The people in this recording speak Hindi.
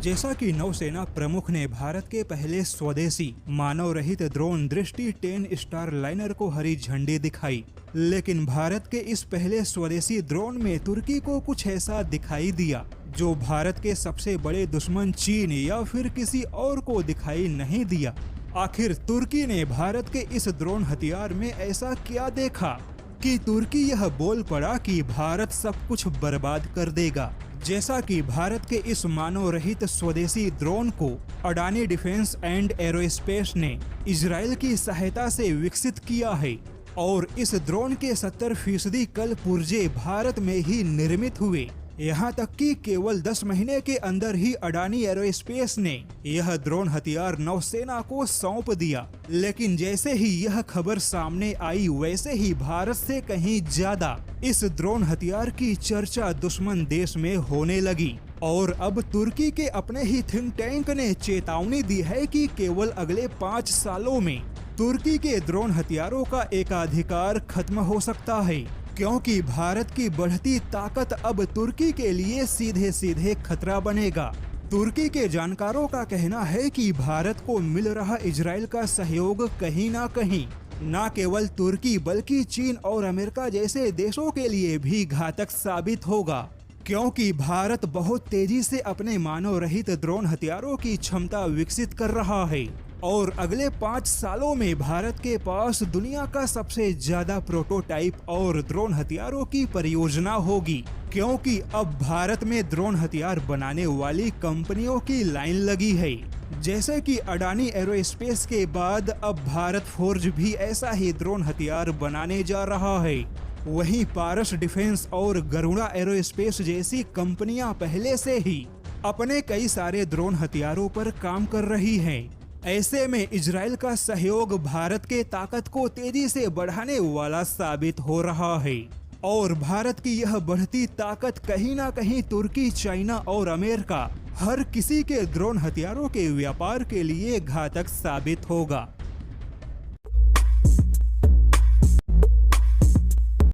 जैसा कि नौसेना प्रमुख ने भारत के पहले स्वदेशी मानव रहित ड्रोन दृष्टि 10 स्टार लाइनर को हरी झंडी दिखाई, लेकिन भारत के इस पहले स्वदेशी ड्रोन में तुर्की को कुछ ऐसा दिखाई दिया जो भारत के सबसे बड़े दुश्मन चीन या फिर किसी और को दिखाई नहीं दिया। आखिर तुर्की ने भारत के इस ड्रोन हथियार में ऐसा क्या देखा कि तुर्की यह बोल पड़ा कि भारत सब कुछ बर्बाद कर देगा। जैसा कि भारत के इस मानव रहित स्वदेशी ड्रोन को अडानी डिफेंस एंड एरोस्पेस ने इजराइल की सहायता से विकसित किया है और इस ड्रोन के 70% कल पुर्जे भारत में ही निर्मित हुए। यहाँ तक कि केवल 10 महीने के अंदर ही अडानी एरोस्पेस ने यह ड्रोन हथियार नौसेना को सौंप दिया। लेकिन जैसे ही यह खबर सामने आई, वैसे ही भारत से कहीं ज्यादा इस ड्रोन हथियार की चर्चा दुश्मन देश में होने लगी और अब तुर्की के अपने ही थिंक टैंक ने चेतावनी दी है कि केवल अगले 5 सालों में तुर्की के ड्रोन हथियारों का एकाधिकार खत्म हो सकता है, क्योंकि भारत की बढ़ती ताकत अब तुर्की के लिए सीधे सीधे खतरा बनेगा। तुर्की के जानकारों का कहना है कि भारत को मिल रहा इजराइल का सहयोग कहीं ना कहीं न केवल तुर्की बल्कि चीन और अमेरिका जैसे देशों के लिए भी घातक साबित होगा, क्योंकि भारत बहुत तेजी से अपने मानव रहित ड्रोन हथियारों की क्षमता विकसित कर रहा है और अगले 5 सालों में भारत के पास दुनिया का सबसे ज्यादा प्रोटोटाइप और ड्रोन हथियारों की परियोजना होगी, क्योंकि अब भारत में ड्रोन हथियार बनाने वाली कंपनियों की लाइन लगी है। जैसे कि अडानी एरोस्पेस के बाद अब भारत फोर्ज भी ऐसा ही ड्रोन हथियार बनाने जा रहा है। वहीं पारस डिफेंस और गरुड़ा एरोस्पेस जैसी कंपनियां पहले से ही अपने कई सारे ड्रोन हथियारों पर काम कर रही हैं। ऐसे में इजराइल का सहयोग भारत के ताकत को तेजी से बढ़ाने वाला साबित हो रहा है और भारत की यह बढ़ती ताकत कहीं ना कहीं तुर्की, चाइना और अमेरिका हर किसी के ड्रोन हथियारों के व्यापार के लिए घातक साबित होगा।